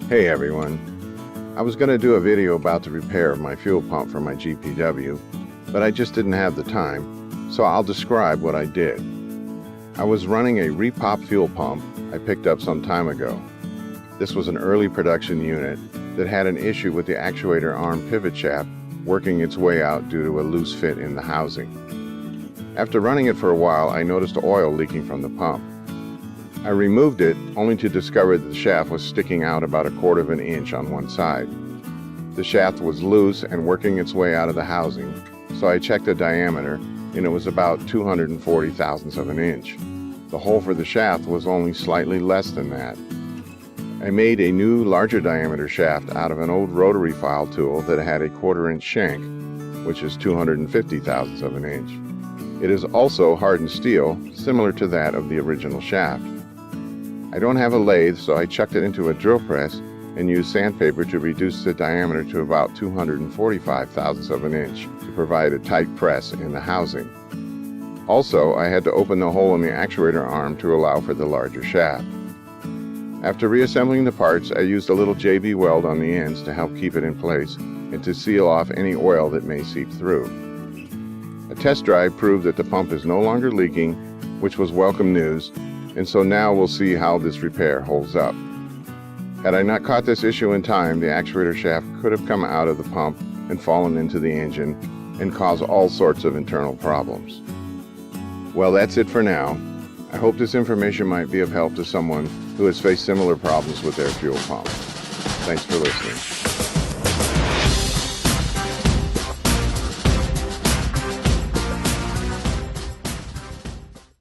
Hey everyone, I was going to do a video about the repair of my fuel pump for my GPW, but I just didn't have the time, so I'll describe what I did. I was running a repop fuel pump I picked up some time ago. This was an early production unit that had an issue with the actuator arm pivot shaft working its way out due to a loose fit in the housing. After running it for a while, I noticed oil leaking from the pump. I removed it, only to discover that the shaft was sticking out about 1/4 of an inch on one side. The shaft was loose and working its way out of the housing, so I checked the diameter, and it was about 240 thousandths of an inch. The hole for the shaft was only slightly less than that. I made a new, larger diameter shaft out of an old rotary file tool that had a 1/4 inch shank, which is 250 thousandths of an inch. It is also hardened steel, similar to that of the original shaft. I don't have a lathe, so I chucked it into a drill press and used sandpaper to reduce the diameter to about 245 thousandths of an inch to provide a tight press in the housing. Also, I had to open the hole in the actuator arm to allow for the larger shaft. After reassembling the parts, I used a little JB weld on the ends to help keep it in place and to seal off any oil that may seep through. A test drive proved that the pump is no longer leaking, which was welcome news, and so now we'll see how this repair holds up. Had I not caught this issue in time, the actuator shaft could have come out of the pump and fallen into the engine and caused all sorts of internal problems. Well, that's it for now. I hope this information might be of help to someone who has faced similar problems with their fuel pump. Thanks for listening.